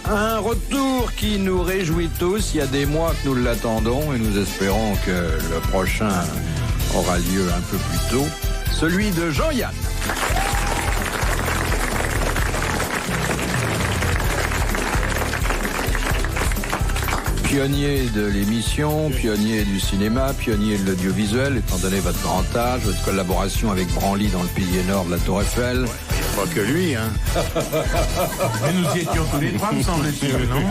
Un retour qui nous réjouit tous. Il y a des mois que nous l'attendons et nous espérons que le prochain aura lieu un peu plus tôt. Celui de Jean-Yann. Pionnier de l'émission, pionnier du cinéma, pionnier de l'audiovisuel, étant donné votre grand âge, votre collaboration avec Branly dans le pilier nord de la Tour Eiffel. Pas que lui, hein. Mais nous y étions tous les trois, me semble-t-il, non?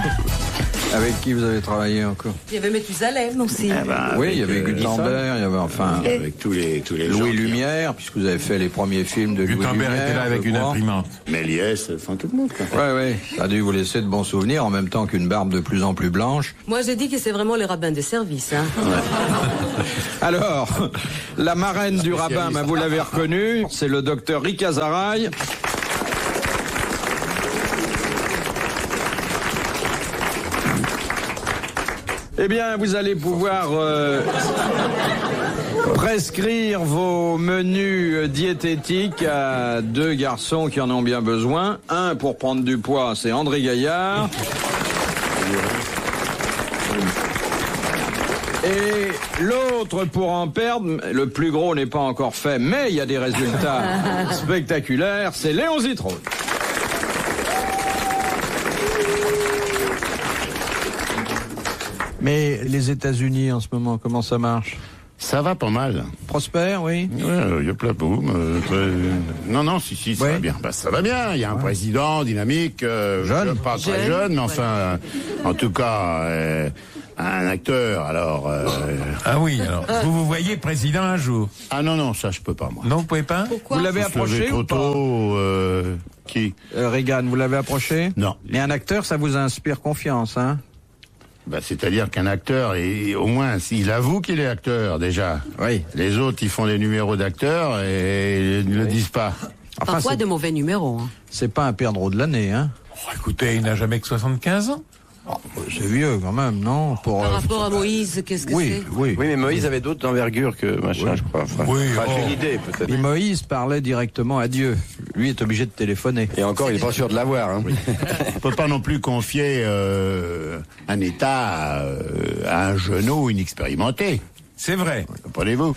Avec qui vous avez travaillé encore? Il y avait Mathusalem aussi. Oui, il y avait Gutenberg, il y avait enfin Avec tous les Louis gens. Lumière, puisque vous avez fait les premiers films de Louis Lumière. Gutenberg était là avec une imprimante. Méliès, enfin tout le monde, quoi. Ouais, ça a dû vous laisser de bons souvenirs, en même temps qu'une barbe de plus en plus blanche. Moi, j'ai dit que c'est vraiment les rabbins de service. Hein. Alors, la marraine du rabbin, vous l'avez reconnue, c'est le docteur Rika Zaraï. Eh bien, vous allez pouvoir prescrire vos menus diététiques à deux garçons qui en ont bien besoin. Un pour prendre du poids, c'est André Gaillard. Et l'autre pour en perdre, le plus gros n'est pas encore fait, mais il y a des résultats spectaculaires, c'est Léon Zitrone. Mais les États-Unis en ce moment, comment ça marche? Ça va pas mal. Prospère, oui. Ouais, y a plein boum. Non, si, ça Ouais. va bien. Bah, ça va bien. Il y a un président dynamique, Jeune. pas très Jeune, jeune, mais ouais. enfin, en tout cas, un acteur. Alors, Ah oui, alors, vous voyez président un jour? ah non, ça je peux pas moi. Non, vous pouvez pas? Pourquoi? Vous l'avez Faut se lever approché trop ou pas? tôt. Qui? Reagan, vous l'avez approché? Non. Mais un acteur, ça vous inspire confiance, hein? Bah, c'est-à-dire qu'un acteur, et au moins, s'il avoue qu'il est acteur, déjà. Oui. Les autres, ils font des numéros d'acteurs et ils ne le disent pas. Enfin, Parfois de mauvais numéros. Hein. c'est pas un perdreau de l'année, hein? Oh, écoutez, il n'a jamais que 75 ans. C'est vieux quand même, non? Pour, Par rapport à Moïse, qu'est-ce que oui. Oui, mais Moïse avait d'autres envergures que machin, je crois. Enfin, Oui, j'ai oh. une idée, peut-être. Et Moïse parlait directement à Dieu. Lui est obligé de téléphoner. Et encore, il est pas sûr de l'avoir. Hein. On peut pas non plus confier un État à un genou inexpérimenté. C'est vrai. Comprenez-vous?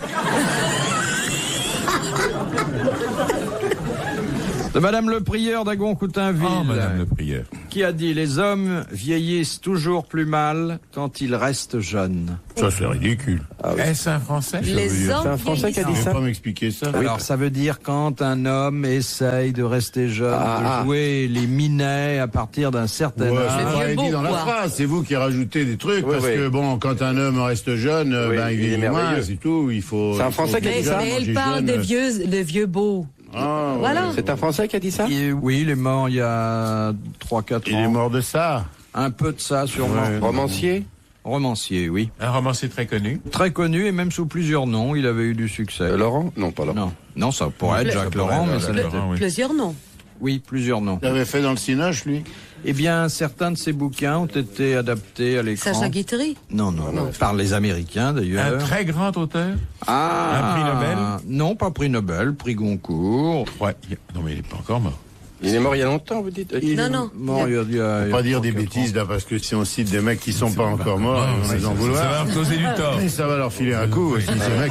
De Madame le Prieur d'Agon-Coutainville, Oh, Madame le Prieur. qui a dit « Les hommes vieillissent toujours plus mal quand ils restent jeunes Ça, c'est ridicule. Est-ce un Français? Les hommes C'est un Français qui a dit Vous ça. pouvez pas m'expliquer ça? ». Alors ça veut dire quand un homme essaye de rester jeune, Ah. de jouer les minets à partir d'un certain Ouais, âge. c'est vieux pas beau, dit dans la quoi. phrase, c'est vous qui rajoutez des trucs, Oui, parce oui. que bon, quand un homme reste jeune, Oui, ben, il il est est moins, merveilleux. c'est tout, il faut... C'est un il faut Français qui a dit Mais, ça. mais manger elle parle jeune. des vieux beaux. Ah, ouais. Voilà. C'est un Français qui a dit ça? Oui, il est mort il y a 3-4 ans. Il est mort de ça. Un peu de ça, sûrement. Ouais. Romancier? Romancier, oui. Un romancier très connu. Très connu et même sous plusieurs noms, il avait eu du succès. Laurent? Non, pas Laurent. Non, ça pourrait être Ça Jacques pourrait Laurent, être mais ça Jacques n'était... Laurent, oui. Plusieurs noms. Oui, plusieurs noms. Il avait fait dans le Cinoche, lui. Eh bien, certains de ces bouquins ont été adaptés à l'écran. Sacha Guitry. Non, par les Américains Un d'ailleurs. très grand auteur. Ah, Un prix Nobel. Non, pas prix Nobel, prix Goncourt. Ouais. Non, mais il n'est pas encore mort. Il est mort il y a longtemps, vous dites? Il Non, est non. mort il y a Faut pas dire des 3-4 ans. bêtises, là, parce que si on cite des mecs qui sont pas encore morts, on va les en Ça va vouloir. leur causer du tort. Mais ça va leur filer un coup. Si ce mec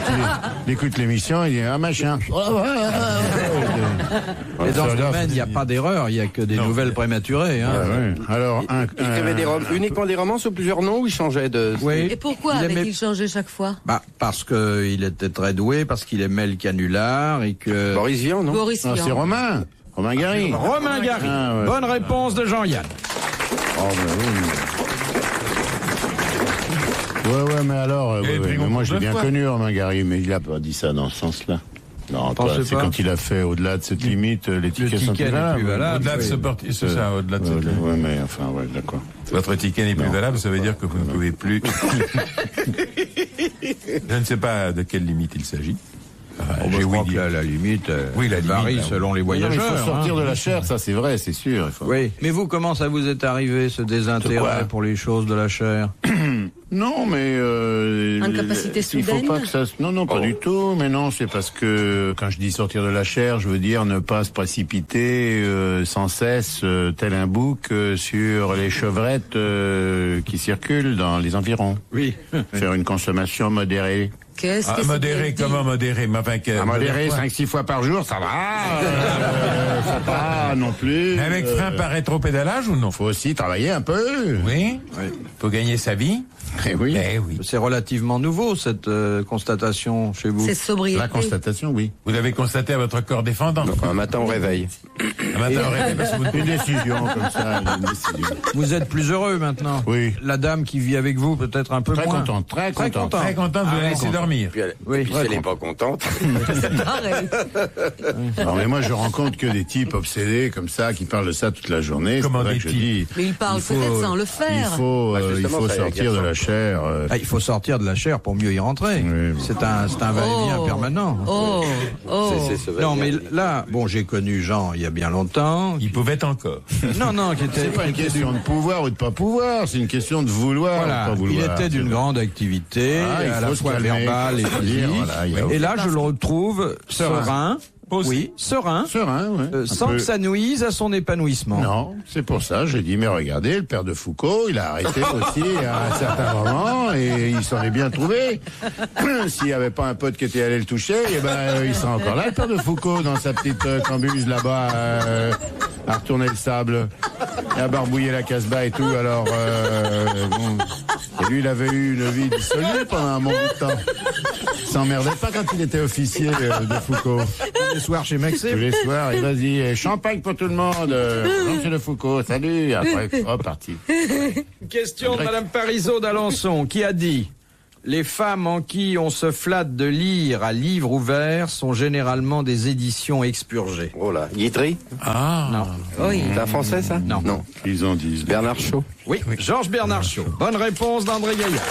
il écoute l'émission, il dit ah machin. Et dans ce domaine, il n'y a pas d'erreur, il n'y a que des Non. nouvelles prématurées. Hein. Alors Il écrivait uniquement des romans sous plusieurs noms ou il changeait de... Oui. Et pourquoi Il aimait- avait-il changé chaque fois? Bah, parce qu'il était très doué, parce qu'il aimait le canular et que... Boris Vian, non? Boris non, Vian. c'est Romain Gary. Romain Gary. Ah, ouais. Bonne réponse de Jean-Yann. Oh, ouais, mais alors, Il avait pris mais Goncourt moi j'ai 2 bien fois. connu Romain Gary, mais il a pas dit ça dans ce sens-là. Non, toi, Pensez c'est pas. quand il a fait au-delà de cette limite, les Le tickets sont ticket plus n'est plus valables. valable. Au-delà de oui. ce portier, c'est ça, au-delà de Ouais, cette... ouais, mais enfin, ouais, d'accord. Votre ticket n'est plus valable, ça veut dire que vous ne pouvez plus... Je ne sais pas de quelle limite il s'agit. Je J'ai crois oui que dit. la limite Oui, la limite, varie là, oui. selon les Non, mais voyageurs. il faut sortir hein. de la chair, ça c'est vrai, c'est sûr. Il faut... Oui, mais vous, comment ça vous est arrivé, ce désintérêt quoi pour les choses de la chair? Non, mais Incapacité il faut soudaine. pas que ça. Non, pas du tout. Mais non, c'est parce que quand je dis sortir de la chair, je veux dire ne pas se précipiter sans cesse, tel un bouc, sur les chevrettes qui circulent dans les environs. Oui. Faire une consommation modérée. Qu'est-ce que Modéré, comment modéré? Mais enfin, Modéré, 5-6 fois par jour, ça va. Faut pas non plus. Mais avec frein par rétropédalage ou non? Faut aussi travailler un peu. Oui. Faut gagner sa vie. Eh oui. Eh oui. C'est relativement nouveau, cette constatation chez vous. C'est sobriété. La constatation, oui. Vous l'avez constaté à votre corps défendant. Un matin au réveil. Un matin, au réveil, parce que vous- Une décision comme ça, une décision. Vous êtes plus heureux maintenant. Oui. La dame qui vit avec vous, peut-être un peu Très moins. contente, très contente. Très content de vous la laisser dormir. Puis elle, Oui, et puis très si elle n'est pas contente. Pareil. Non, mais moi, je rencontre que des types obsédés comme ça, qui parlent de ça toute la journée. Comment C'est vrai des que je types dis, Mais il parle peut-être sans le faire. Il faut, Bah, il justement, faut ça, sortir Gaston. de la chair. Il faut sortir de la chair pour mieux y rentrer. Oui. C'est un va-et-vient Oh. permanent. Oh, oh. C'est ce Non, mais va-et-vient. là, bon, j'ai connu Jean il y a bien longtemps. Il pouvait encore. Non, qui était. C'est pas une question de pouvoir ou de pas pouvoir, c'est une question de vouloir ou Voilà, de pas il vouloir. était d'une grande activité, Ah, il à la faut se fois calmer, verbale et faut dire, physique. voilà, il y a- Et là, je le retrouve serein. Aussi. Oui, serein. Serein, ouais. Un Sans peu. que ça nuise à son épanouissement. Non, c'est pour ça, j'ai dit, mais regardez, le père de Foucault, il a arrêté aussi à un certain moment, et il s'en est bien trouvé. S'il n'y avait pas un pote qui était allé le toucher, eh ben, il serait encore là, le père de Foucault, dans sa petite cambuse là-bas, à retourner le sable, et à barbouiller la casbah et tout, alors, bon. Et lui, il avait eu une vie dissolue pendant un bon bout de temps. Il s'emmerdait pas quand il était officier de Foucault. Tous les soirs chez Tous Maxime. les soirs, et vas-y, champagne pour tout le monde. Monsieur de Foucault, salut. Après, hop, parti. Question de Madame Parisot d'Alençon qui a dit: les femmes en qui on se flatte de lire à livre ouvert sont généralement des éditions expurgées. Oh là, Guitry. Ah. Non. Oui. C'est un français, ça? Non. Non. Ils en disent. Bernard Shaw. Oui, Georges Bernard Shaw. Bonne réponse d'André Gaillard.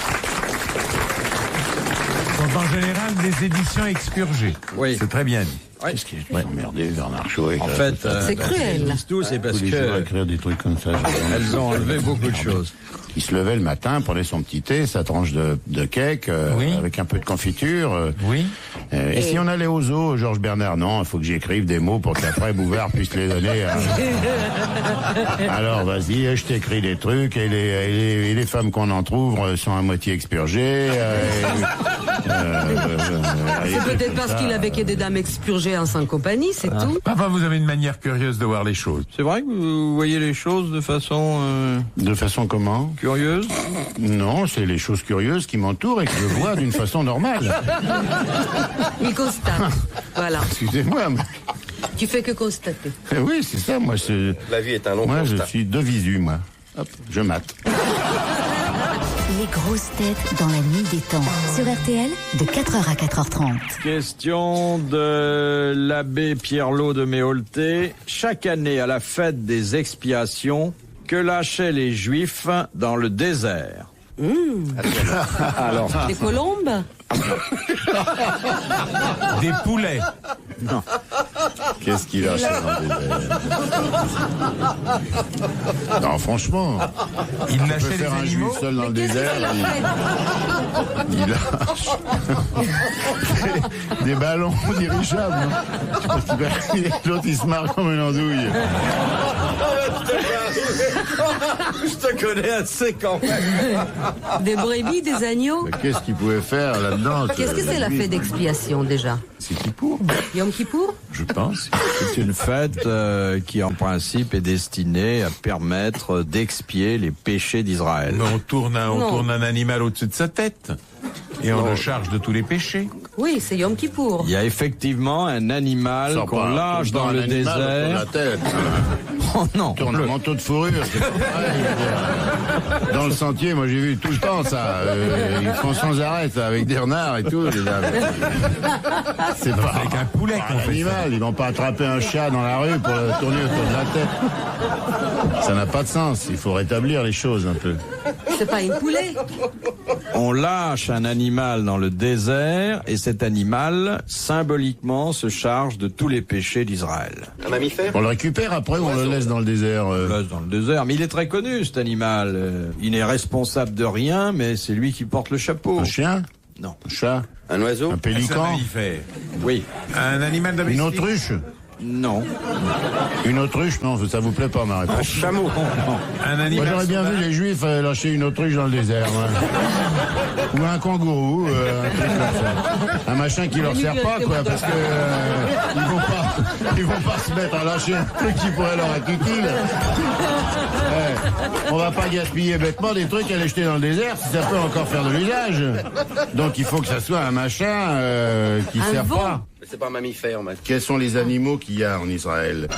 Sont en général des éditions expurgées. Oui. C'est très bien dit. Qu'est-ce qu'il est emmerdé, Bernard Shaw. En fait, C'est cruel. ils disent tout, c'est parce tous les jours que écrire des trucs comme ça. elles ont enlevé beaucoup de choses. Il se levait le matin, prenait son petit thé, sa tranche de cake, Oui. avec un peu de confiture. Oui. Et si on allait au zoo, Georges Bernard, non, il faut que j'écrive des mots pour qu'après Bouvard puisse les donner. Alors vas-y, je t'écris des trucs, et les femmes qu'on en trouve sont à moitié expurgées. C'est peut-être parce qu'il avait que des dames expurgées en sans compagnie, c'est tout. Enfin, vous avez une manière curieuse de voir les choses. C'est vrai que vous voyez les choses de façon De façon comment? curieuse? Non, c'est les choses curieuses qui m'entourent et que je vois d'une façon normale. Il constate. Voilà. Excusez-moi. Mais... Tu fais que constater. Oui, c'est ça, moi, La vie est un long moi je constat. suis de visu, moi. Hop, je mate. Les grosses têtes dans la nuit des temps. Sur RTL, de 4h à 4h30. Question de l'abbé Pierrelot de Méholté. Chaque année, à la fête des expiations, que lâchaient les Juifs dans le désert? Alors, Des colombes? Des poulets. Qu'est-ce qu'il a fait dans le désert? Non, franchement, Il on peut lâchait faire les un animaux. juif seul dans le Qu'est-ce désert. qu'il a fait? Il lâche des ballons dirigeables. Non, parce que l'autre, il se marre comme une andouille. Je te connais assez quand même. Des brebis, des agneaux? Mais qu'est-ce qu'il pouvait faire là-dedans? Qu'est-ce que c'est la fête d'expiation déjà? C'est qui pour? Yom Kippour? Je pense. C'est une fête qui, en principe, est destinée à permettre d'expier les péchés d'Israël. Mais on tourne Non. un animal au-dessus de sa tête. Et on le charge de tous les péchés. Oui, c'est Yom Kippour. Il y a effectivement un animal Sors qu'on pas, lâche dans un le animal autour de désert. la tête. Oh non. Tourne un manteau de fourrure, c'est pas pareil. Dans le sentier, moi j'ai vu tout le temps ça. Ils font sans arrêt ça, avec des renards et tout. Les dames. C'est pas Avec un poulet qu'on un fait ça. animal. Ils vont pas attraper un chat dans la rue pour le tourner autour de la tête. Ça n'a pas de sens. Il faut rétablir les choses un peu. C'est pas un poulet. On lâche un animal dans le désert et c'est cet animal, symboliquement, se charge de tous les péchés d'Israël. Un mammifère? On le récupère après ou on le laisse dans le désert On le laisse dans le désert, mais il est très connu, cet animal. Il n'est responsable de rien, mais c'est lui qui porte le chapeau. Un chien? Non. Un chat? Un oiseau? Un Un pélican? mammifère. Oui. Un animal Une domestique. autruche? Non. Une autruche? Non, ça vous plaît pas ma Un réponse. chameau? Un Moi animal j'aurais bien vu sauvage. les juifs lâcher une autruche dans le désert. Ouais. Ou un kangourou, un truc comme ça. Un machin qui leur sert pas, quoi, parce que ils vont pas se mettre à lâcher un truc qui pourrait leur être utile. Ouais. On va pas gaspiller bêtement des trucs à les jeter dans le désert si ça peut encore faire de l'usage. Donc il faut que ça soit un machin qui Un sert veau. pas. C'est pas un mammifère, Matt. Quels sont les animaux qu'il y a en Israël?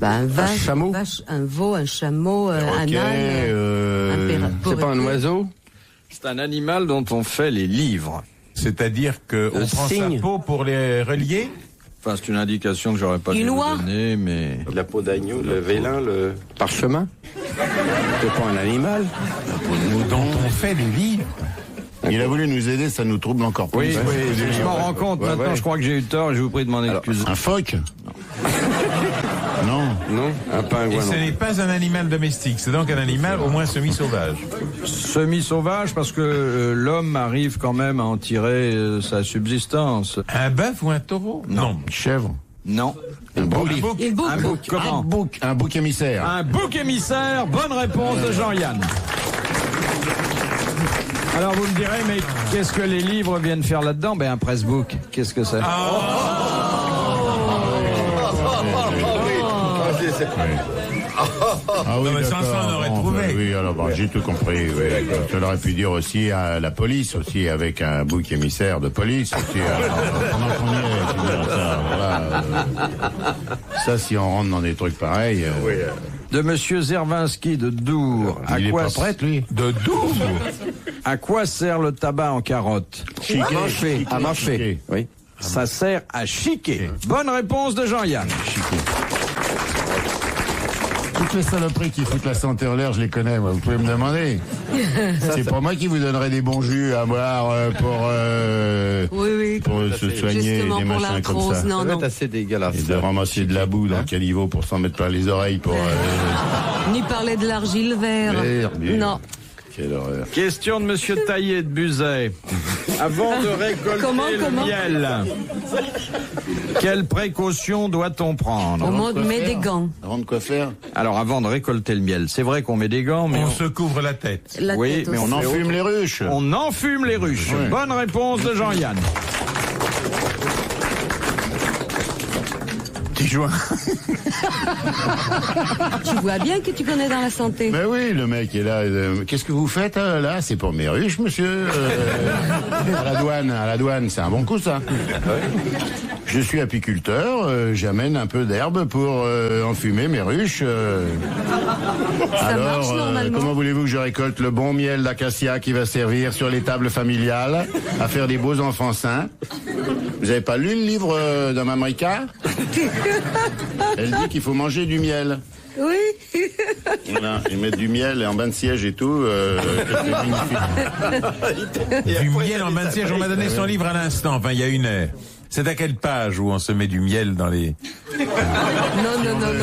Bah, un vache, chameau. un veau, un chameau, un Ok, âne. C'est pas un oiseau? C'est un animal dont on fait les livres. C'est-à-dire qu'on Le prend cygne. sa peau pour les relier. Enfin, c'est une indication que j'aurais pas Une dû vous oie. donner, mais... La peau d'agneau, le vélin, le parchemin? C'est pas un animal? Dont on fait les livres. il a voulu nous aider, ça nous trouble encore plus. Oui, Ouais. oui, je m'en rends compte. Ouais, Maintenant, ouais. je crois que j'ai eu tort et je vous prie de m'en excuser. Un phoque? Non. Non? Un Et pingouin, ce non. n'est pas un animal domestique. C'est donc un animal au moins semi-sauvage. Semi-sauvage, parce que l'homme arrive quand même à en tirer sa subsistance. Un bœuf ou un taureau? Non. Une chèvre? Non. Un bouc? Un bouc. Il boucle. Un bouc. Comment? Un bouc émissaire. Un bouc émissaire. Bonne réponse de Jean-Yann. Alors vous me direz, mais qu'est-ce que les livres viennent faire là-dedans? Ben un pressbook. Qu'est-ce que c'est? Ah oui, Non, mais sans d'accord. ça, on aurait Bon, trouvé. bah oui, alors bon, j'ai tout compris. Oui, d'accord. Je l'aurais pu dire aussi à la police, aussi, avec un bouc émissaire de police. Aussi, pendant qu'on y est, tu veux dire ça, voilà, ça, si on rentre dans des trucs pareils... De Monsieur Zervinski de Dour. il est pas prêt, lui. De Dour. À quoi sert le tabac en carotte? À mâcher. Oui. Ça sert à chiquer. Bonne réponse de Jean-Yann. Toutes les saloperies qui foutent la santé en l'air, je les connais, moi. Vous pouvez me demander. C'est pas moi qui vous donnerai des bons jus à boire Oui. pour se soigner, Justement des pour machins comme l'arthrose, ça. non, Ça va non. être assez dégueulasse. Et de ramasser de la boue dans le caniveau pour s'en mettre plein les oreilles pour... Ni parler de l'argile vert. Non. Quelle horreur. Question de Monsieur Taillé de Buzet. Avant de récolter Comment le miel, quelle précaution doit-on prendre? Au monde met des gants. Avant de quoi faire? Alors, avant de récolter le miel, c'est vrai qu'on met des gants, mais On se couvre la tête. La Oui, tête mais aussi. On enfume les ruches. on enfume les ruches. Ouais. Bonne réponse de Jean-Yann. Petit joint. Tu vois bien que tu connais dans la santé. Mais oui, le mec est là. Qu'est-ce que vous faites là? C'est pour mes ruches, monsieur. À la douane, c'est un bon coup, ça. Je suis apiculteur, j'amène un peu d'herbe pour enfumer mes ruches. Ça marche normalement. Comment voulez-vous que je récolte le bon miel d'acacia qui va servir sur les tables familiales à faire des beaux enfants sains? Vous avez pas lu le livre de Mme Ricard? Elle dit qu'il faut manger du miel. Oui. Voilà, ils mettent du miel en bain de siège et tout. C'est magnifique. Du miel en bain de siège. On m'a donné son livre à l'instant, enfin il y a une heure. C'est à quelle page où on se met du miel dans les... Non,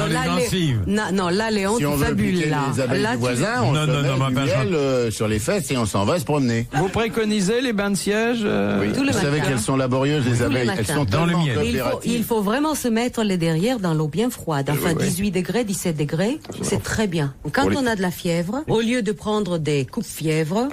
les là, gencives. non, là, Léon, Si on tu veut fabules, piquer là. les abeilles Là, du voisin, on Non, se non, met non, du mais enfin, miel sur les fesses et on s'en va se promener. Vous préconisez les bains de siège Tous les Vous savez matins. qu'elles sont laborieuses, les Tous les abeilles. Elles matins. sont Dans le tellement miel. Mais coopératives. il faut vraiment se mettre les derrière dans l'eau bien froide. Enfin, 18 degrés, 17 degrés, c'est très bien. Quand on a de la fièvre, au lieu de prendre des coupe-fièvre,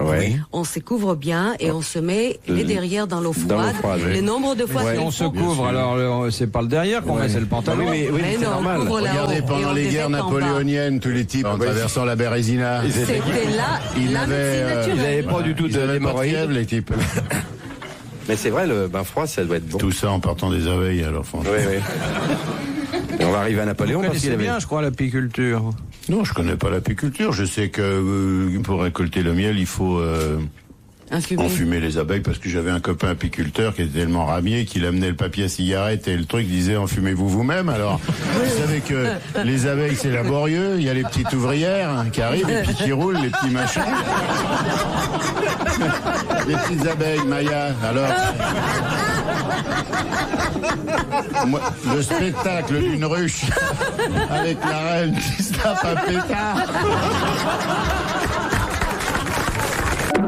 on se couvre bien et on se met les derrière dans l'eau froide. oui. Le nombre de fois Si qu'il on se faut. couvre, alors c'est pas le derrière qu'on met, c'est le pantalon. Oui, Mais c'est non, normal. couvre là-haut. Regardez, Et pendant on les les guerres met en bas. napoléoniennes, tous les types en traversant la Bérésina, C'était là, ils la médecine avaient, naturelle. pas du tout ils avaient pas de d'hémorroïdes. fièvre, les types. Mais c'est vrai, le bain froid, ça doit être bon. Tout ça en partant des abeilles, alors franchement. Oui. Et on va arriver à Napoléon Vous parce qu'il connaissez avait... bien, je crois, l'apiculture. Non, je connais pas l'apiculture. Je sais que pour récolter le miel, il faut Enfumer les abeilles, parce que j'avais un copain apiculteur qui était tellement ramier qu'il amenait le papier à cigarette et le truc disait enfumez-vous vous-même. Alors, vous savez que les abeilles c'est laborieux, il y a les petites ouvrières qui arrivent et puis qui roulent, les petits machins. Les petites abeilles, Maya, alors... Moi, le spectacle d'une ruche avec la reine qui se tape un pétard.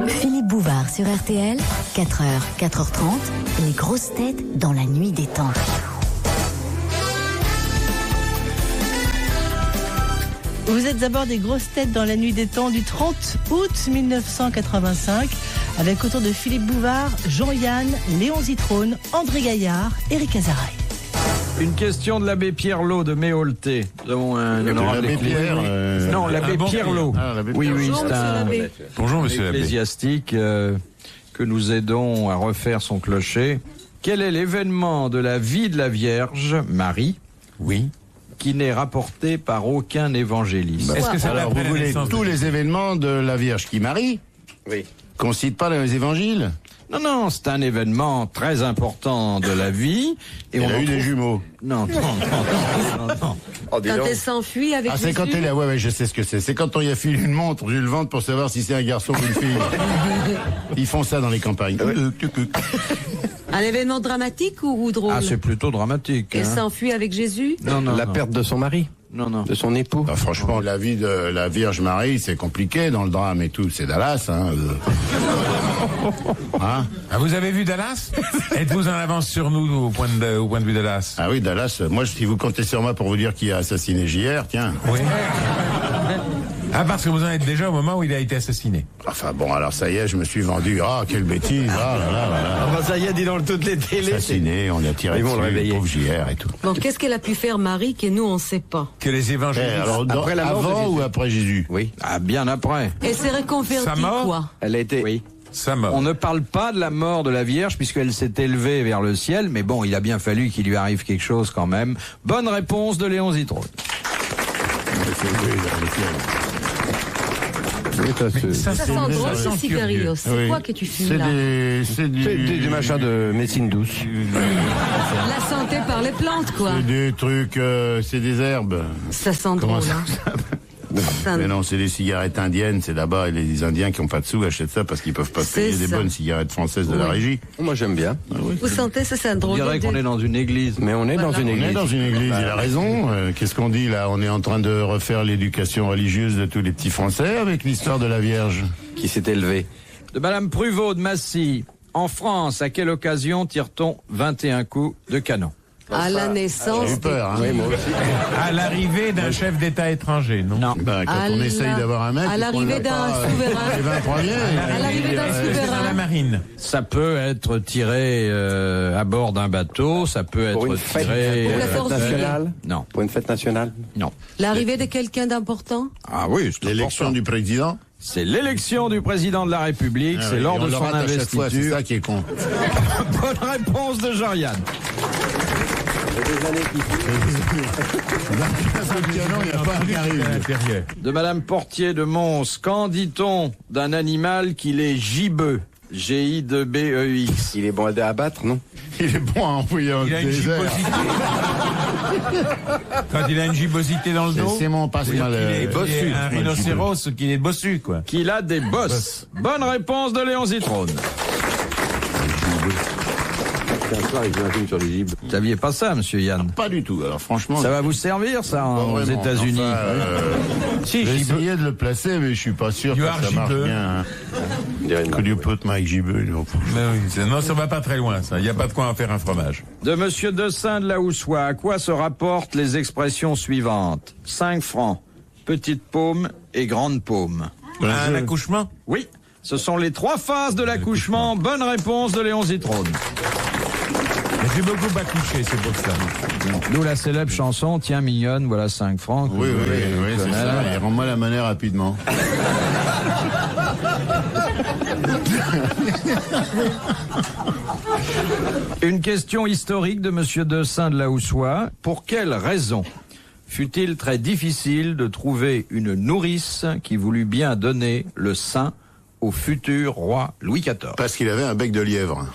Philippe Bouvard sur RTL, 4h, 4h30, les grosses têtes dans la nuit des temps. Vous êtes à bord des grosses têtes dans la nuit des temps du 30 août 1985, avec autour de Philippe Bouvard, Jean-Yann, Léon Zitrone, André Gaillard, Éric Azaraï. Une question de l'abbé Pierlot de Méolté. Nous avons un honorable l'abbé Pierre, Non, l'abbé Pierlot. l'abbé Oui, Pierre. c'est un Bonjour, monsieur l'abbé. ecclésiastique que nous aidons à refaire son clocher. Quel est l'événement de la vie de la Vierge, Marie, qui n'est rapporté par aucun évangéliste? Est-ce que ça Alors, vous voulez tous les événements de la Vierge qui marie? Oui. Qu'on cite pas dans les évangiles? Non, c'est un événement très important de la vie. Et Elle a eu des jumeaux. Non. Oh, dis Quand donc. elle s'enfuit avec Ah, c'est quand Jésus. elle a... Ouais, je sais ce que c'est. C'est quand on y a filé une montre, du le ventre pour savoir si c'est un garçon ou une fille. Ils font ça dans les campagnes. Un événement dramatique ou drôle? Ah, c'est plutôt dramatique. Elle Hein. s'enfuit avec Jésus? Non. La perte de son mari, Non. de son époux. Bah, franchement, la vie de la Vierge Marie, c'est compliqué dans le drame et tout. C'est Dallas, hein. Hein? Ah, vous avez vu Dallas? Êtes-vous en avance sur nous au point de vue Dallas? Ah oui, Dallas. Moi, si vous comptez sur moi pour vous dire qui a assassiné JR, tiens. Oui. Ah, parce que vous en êtes déjà au moment où il a été assassiné. Enfin bon, alors ça y est, je me suis vendu. Ah, quelle bêtise. Ah là là là là. Enfin, ça y est, dis donc, toutes les télés. Assassiné, on a tiré Ils vont dessus, le réveiller. pauvre JR et tout. Bon, qu'est-ce qu'elle a pu faire Marie que nous on sait pas? Que les Eh, évangélistes. alors, Après la mort de avant Jésus. ou après Jésus? Oui. Ah, bien après. Elle s'est reconvertie Sa mort quoi? Elle a été. Oui. Sa mort. On ne parle pas de la mort de la Vierge puisqu'elle s'est élevée vers le ciel, mais bon, il a bien fallu qu'il lui arrive quelque chose quand même. Bonne réponse de Léon Zitrone. Ça sent drôle ce cigarillo. C'est Oui. quoi que tu fumes C'est là? c'est Du machin de médecine douce. La santé par les plantes quoi. C'est des trucs, c'est des herbes. Ça sent Comment drôle. ça Hein. Ça- Mais non, c'est des cigarettes indiennes. C'est là-bas, et les Indiens qui n'ont pas de sous achètent ça parce qu'ils peuvent pas se C'est payer des ça. bonnes cigarettes françaises de la Oui. régie. Moi, j'aime bien. Vous sentez ça, c'est un On drôle dirait qu'on est dans une église. Mais on est dans une On est église. dans une église, il a raison. Qu'est-ce qu'on dit là? On est en train de refaire l'éducation religieuse de tous les petits Français avec l'histoire de la Vierge. Qui s'est élevé. De Madame Pruvot de Massy. En France, à quelle occasion tire-t-on 21 coups de canon? À la J'ai naissance. eu peur, hein. Oui, moi aussi. À l'arrivée d'un chef d'État étranger, non? Non. Ben, quand À on la- essaye d'avoir un mec, à l'arrivée d'un souverain. Les 20 premiers. À l'arrivée d'un C'est dans la souverain. marine. Ça peut être tiré à bord d'un bateau, ça peut Pour être une fête, tiré... Pour la force nationale. Non, Pour une fête nationale. non. L'arrivée de quelqu'un d'important? Ah oui, c'est L'élection important. du président. C'est l'élection du président de la République, Ah c'est oui, lors et on de le son rate à chaque fois, c'est investiture. ça qui est con. Bonne réponse de Jean-Yann. Le canon, il n'y a pas un qui À arrive. l'intérieur. De Madame Portier de Mons. Qu'en dit-on d'un animal qu'il est gibbeux? G-I-B-E-X. Il est bon à abattre, non? Il est bon à envoyer un Il a une désert. gibbosité. Quand il a une gibbosité dans le dos. C'est mon passe-mal. Il est bossu. Un rhinocéros qui est bossu, quoi. Qu'il a des bosses. Bonne réponse de Léon Zitrone. Un soir, il joue un film sur les gibes. Vous saviez pas ça, monsieur Yann? Pas du tout. Alors franchement, Ça va vous servir, ça, pas aux vraiment. États-Unis? Enfin, Si, j'ai gibbeux. essayé de le placer, mais je suis pas sûr You que are ça marche gibbeux. bien. Hein. On dirait une Could you put Mike Gibbeux? Mais oui, non, ça va pas très loin, ça. Il n'y a pas de quoi en faire un fromage. De Monsieur Dessin de la Houssoie, à quoi se rapportent les expressions suivantes? 5 francs, petite paume et grande paume. Un accouchement? Oui, ce sont les 3 phases de l'accouchement. Bonne réponse de Léon Zitrone. J'ai beaucoup accouché, c'est pour ça. D'où la célèbre chanson, tiens mignonne, voilà 5 francs. Oui, c'est ça. Et rends-moi la monnaie rapidement. Une question historique de Monsieur Dessin de la Houssoie. Pour quelle raison fut-il très difficile de trouver une nourrice qui voulut bien donner le sein au futur roi Louis XIV? Parce qu'il avait un bec de lièvre.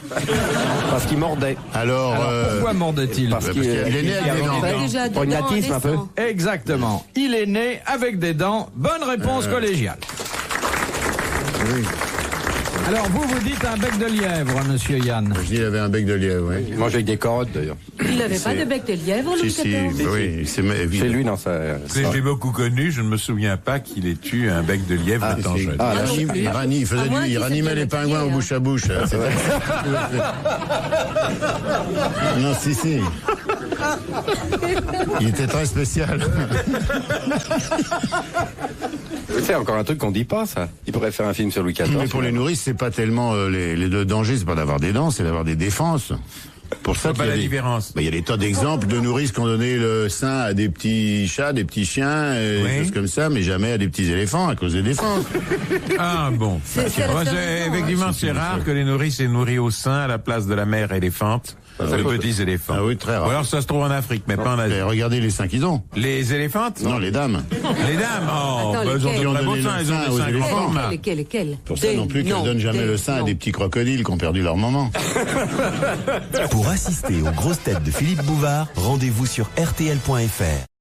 Parce qu'il mordait. Alors, Pourquoi mordait-il? Parce qu'il est né avec des dents. Déjà dedans, Prognatisme, un peu. descend. Exactement. Il est né avec des dents. Bonne réponse collégiale. Oui. Alors, vous dites un bec de lièvre, monsieur Yann. Je dis, il avait un bec de lièvre, oui. Il mangeait avec des carottes, d'ailleurs. Il n'avait pas de bec de lièvre, Louis Si, XIV. oui, c'est C'est lui dans sa... Que j'ai beaucoup connu, je ne me souviens pas qu'il ait eu un bec de lièvre étant jeune. Ah, là, il ranimait les pingouins au bouche à bouche. Non, si. Il était très spécial. c'est encore un truc qu'on dit pas, ça. Il pourrait faire un film sur Louis XIV. Mais pour les nourrices, c'est pas tellement les deux dangers, c'est pas d'avoir des dents, c'est d'avoir des défenses. Pour ça, Pas la différence. Il y a des tas d'exemples de nourrices qui ont donné le sein à des petits chats, des petits chiens, des choses comme ça, mais jamais à des petits éléphants à cause des défenses. Ah bon. C'est la Moi, seule raison, effectivement, c'est rare que les nourrices aient nourri au sein à la place de la mère éléphante. Les petits éléphants. Ah oui, très rare. Ou alors ça se trouve en Afrique, mais pas en Asie. Mais regardez les seins qu'ils ont. Les éléphantes? Non, les dames. Les dames? Oh, Attends, bah, ils ont lesquelles des Ils ont très beaux donné seins, le ils ont sein des aux seins éléphants. grand format. Lesquels Pour ça non plus qu'elles donnent jamais le sein à des petits crocodiles qui ont perdu leur maman. Pour assister aux grosses têtes de Philippe Bouvard, rendez-vous sur rtl.fr.